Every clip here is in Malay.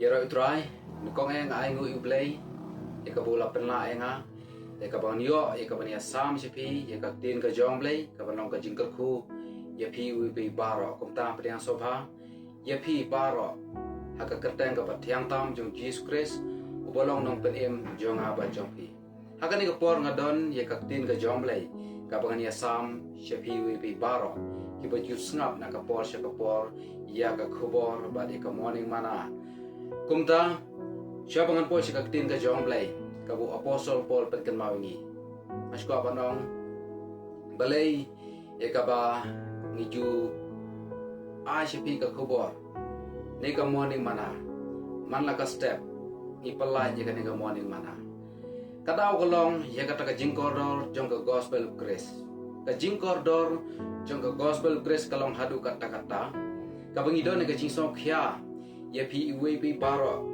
Yero utrai, nukong ai ngu ublay, bola penla enga, bang yo, bang sam sipi, tin ka jongblay, banong ka jingkal ku, pi ubi baro, kumta pediang soba, pi baro, haka kerteng ka tiang tam jong Jesus Christ, ubolong nong penim jong aba jong pi. Haka ni kapor ngadon, tin ka jongblay, bang sam sipi ubi baro, baju snap na kapor siya kapor, ka kubor, badi ka morning mana. Kumta, siya pangan po siya tin ka jongblay, kabu Apostle Paul penken mawingi. Mas ko panong balay ba ngiju siya ka kubor. Ni ka morning mana. Man la ka step. Ni palay ka ni ka morning mana. Kadaw kolong kata ka jingkordor jong ka gospel of grace. Ka jingkordor jong ka gospel of grace kalong hadu kata-kata. Kabangido ni ka jingsok kya. Pi iwe pi baro.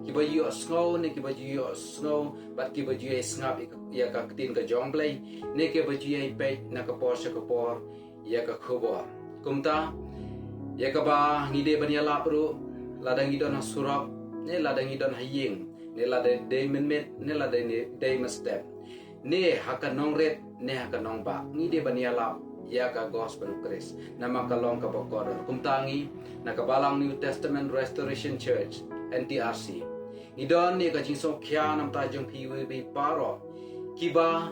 Kiba yu snow ni kiba yu snow, but kiba yu snap ka tin ka jongblay, ni kiba yu pe na kapor sa kapor ka kubor. Kumta ka ba ngide ba niya lapro, ladang idon na surap, ni ladang idon haying, ni ladang day minmit, ni ladang day step. Ni haka nong red, ni haka nong ba. Ngide ba niya lap ka gospel of Christ na makalong ka bakodor. Kumtangi nakabalang New Testament Restoration Church NTRC. Idon ni ka jingsok kya nam tajong PWB paro. Kiba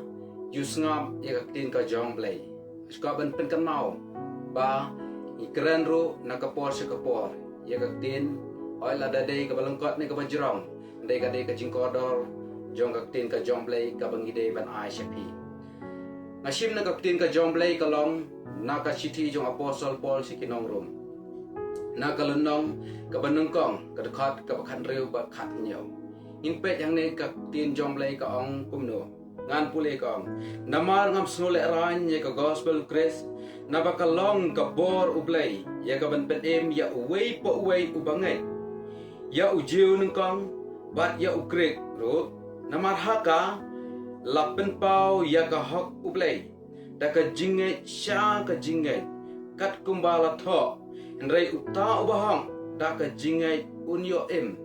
yusngap tin ka jongblay. Skaban penkan mau ba ikran ro nakapor sa kapor. Tin oy lada day ka balangkot ni ka bajrong. Day ka jingkodor jong tin ka jongblay ka bangide ban ay siya. Ngasim na tin ka jongblay kalong nakachiti jong Apostle Paul si kinong room. Nakalunong kabanungkong kadekat kabakan riu bakat nyaw. Inpet yang ni tin jongblay ka ong kumno. Ngan puli ka ong. Namar ngam snule ran ka gospel grace. Nabakalong ka bor ublay. Ya ka banpenim ya uway po uway ubangay. Ya ujiw nungkong bat ya ukrik ro. Namar haka lapen pau ya ka hok ublay. Daka jingay siya ka jingay. Kat kumbala to. Nray uta ubahang. Daka jingay unyo im.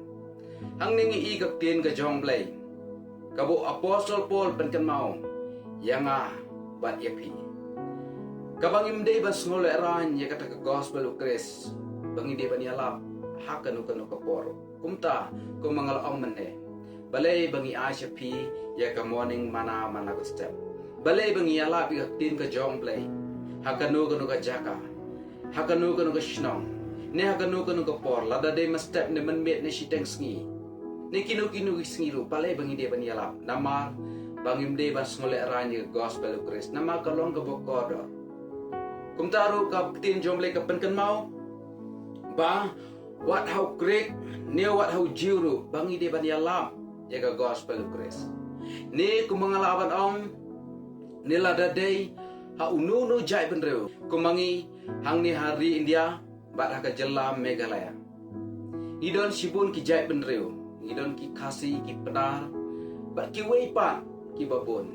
Hang ningi igak tin ka jongblay. Kabu Apostle Paul penken mau. Yang bat yapi. Kabang imday ba ngole ran ya kata ka gospel of Christ. Bangi day ba niya lap. Hakan ukano kaporo. Kumta kumangal ang manhe. Balay bangi asya pi ya ka morning mana ka step. Balay bangi ala pi tin ka jongblay. Hakanu ka jaka. Hakanu ka shnong. Ne hakanu ka por. Lada day ma step ne manmet ne shiteng sngi. Ne kinu sngi ru. Balay bangi de bani ala. Namar bangim de bas ngole aranya gospel of Christ. Namar kalong ka bokodo. Kumtaru ka tin jongblay ka penken mau. Ba what how great ne what how jiru bangi de bani ala. Jaga gospel of Christ. Ni kumangalaban ong nila daday ha ununo jay benreu kumangi hang ni hari India bat haka jelam Meghalaya. Idon sibun ki jay benreu, idon ki kasi ki penar, bat ki weipa ki babon.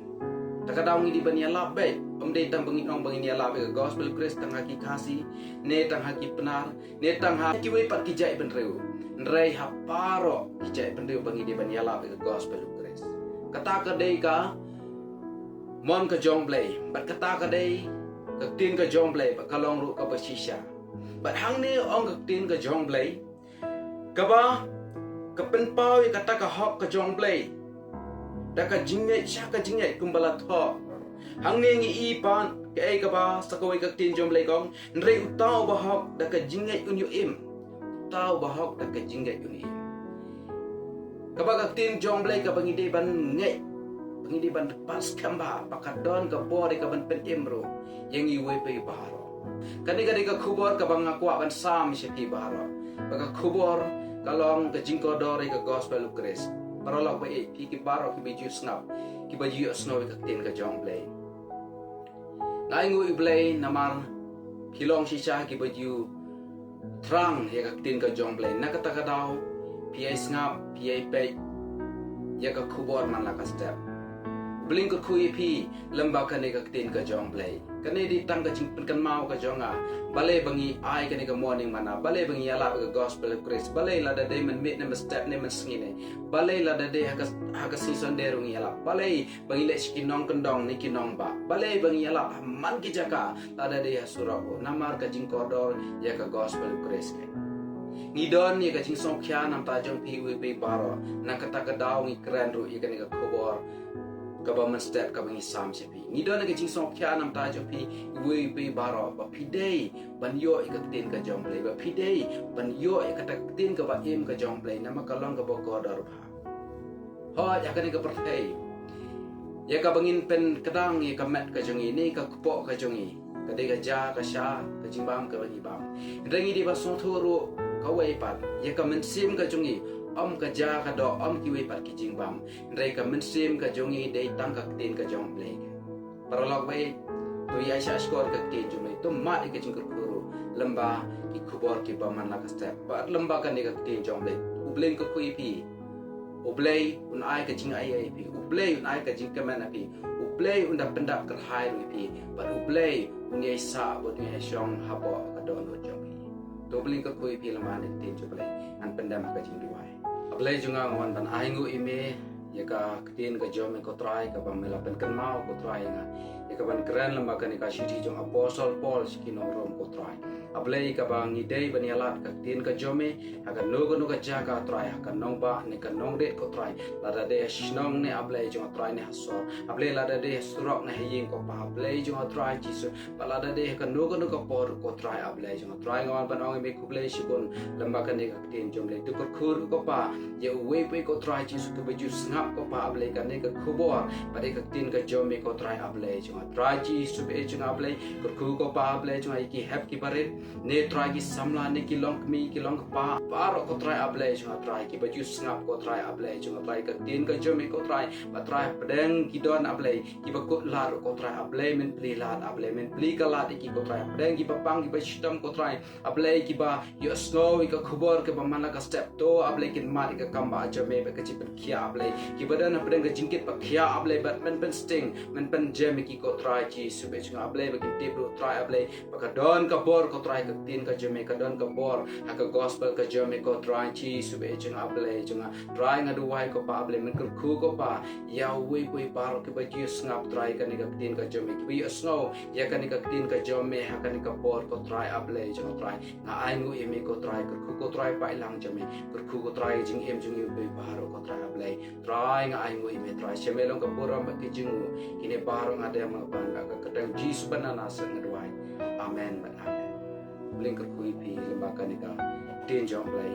Takadaw ngi di bania labe, day tang bangin ong bangin ya labe gospel of Christ tang haki kasi, ne tang haki penar, ne tang haki weipa ki jay benreu. Nray haparo kijay pendiw bangi di banyala ke gospel of Christ. Kata ka day ka mon ka jongblay, bat kata ka day ka tin ka jongblay, bat kalong ru ka basisya. Bat hang ni ong ka tin ka jongblay, ka ba kapenpaw kata ka hok ka jongblay. Da ka jingay siya ka jingay kumbala to. Hang ni ngi ipan kay ka ba sa kaway ka tin jongblay kong nray utaw ba hok da ka jingay unyo im. Tau bahok da kajingay yun. Kapag tin jongblay ka bangide ban ngay, bangide ban pas kamba, pakadon ka bori ka ban penimro, yang iwe pa ibaro. Kani ka kubor ka bang akwa ban sam siya ibaro. Pagka kubor kalong ka jingkodori ka gospel of Christ. Parolak ba kikibaro kibiju snap, kibaju snow ka tin ka jongblay. Naingu iblay namar hilong siya kibaju Trang ya tin ka jongblay nakataka daw PA snap PA pay ya ka kubor man la ka step bling ko kui pi lamba kane ka tin ka jong play kane di tang ka jing pen kan mau ka jonga bale bangi ai kane ka morning mana bale bangi ala ka gospel of grace bale la da day man mit ne step ne man ngine bale la da day ha ka season de rungi ala bale bangi le skinong kendong ni kinong ba bale bangi ala man ki jaka la da day surako namar ka jing kodor ya ka gospel of grace ngidon ni ka jing song kya nam ta jong pi wi pe baro na kata ka daw ngi kran ru i ka ni ka khobor ka ba man step ka bangi sam se pi ngidon ka jing song kya nam ta jong pi wi pe baro ba pi dei ban yo i ka tin ka jong play ba pi dei ban yo i ka ta tin ka ba im ka jong play na ma ka long ka bo ko dar ba ho ya ka ni ka perthei ya ka bangin pen kadang i ka mat ka jong ini ka kupo ka jong i ka de ka ja ka sha ka jing bam ka bangi bam rengi di ba song thuru kawai pat ya ka mensim ka jungi om ka ja ka do om ki wei pat ki jing bam rei ka mensim ka jungi dei tang ka tin ka jong play para lok wei to ya sha skor ka tin jungi to ma ka jing kuru lamba ki khubor ki ba man la ka step ba lamba ka ni ka tin jong play ublen ko kui pi ublei un ai ka jing ai pi ublei un ai ka jing ka man pi ublei un da pendap ka hai pi ba ublei un ye sa bo ni shong habo ka do no jong dobling ka koi pi lama ni tin chu play an pendam ka jing duai ablai junga ngon ban ai ngu ime ya ka tin ka jom ko try ka ba mela pen kan mau ko try nga ya ka ban kran lama ka ni ka shiti jong apostle paul skino rom ko try ablai ka ba ngi dei ban yalat ka tin ka jome aga no ka ja ka try ka nong ba ni ka nong de ko try la da de shnong ne ablai jong try ne hasor ablai la da de surok ne ying ko pa ablai jong try jisu ba la da de ka no ka por ko try ablai jong try ngon ban ong me ku blai shikon lamba ka ni ka tin jom le tu ko khur ko pa ye we pe ko try jisu ko ba ju ngap ko pa ablai ka ni ka khubor ba de ka tin ka jome ko try ablai jong try jisu be jong ablai ko khu ko pa ablai jong ai ki hap ki pare ne try ki samla ne ki long mi ki long pa paro ko try ablai jong try ki baju ngap ko try ablai jong try ka tin ka jome ko try ba try pedeng ki don ablai ki ba ko lar ko try ablai men pli lar ablai men pli ka lar ki ko try pedeng ki papang ki ba system ko try ablai ki ba yo snow ka khubor ke ba mana ka step to ablai kin ma ka kamba jome ba ka chip khia ablai ki ba dan pedeng ka jingkit pa khia ablai bat men pen sting men pen jeme ki ko try ji sube jong ablai ba ki tip try ablai ba ka don ka bor ko try ka tin ka jome ka don ka bor ha ka gospel ka jome ko try chi sube jong ablai jong try nga duwai ko pa ablai men ku ko pa ya we pui paro ke ba ji ngap try ka ni ka tin ka jome ki bi snow ya ka ni ka tin ka jome ha ka ni ka bor ko try ablai jong try nga ai ngu emi ko try ku ko try pa ilang jome ku ko try jing em jing yu be paro ko try ablai try nga ai ngu emi try shemelong ka bor ma ki jing kini paro nga de ma ban ka kadang ji subanana sa ngduai amen but amen bling ka kui pi lembaga ni ka tin jong play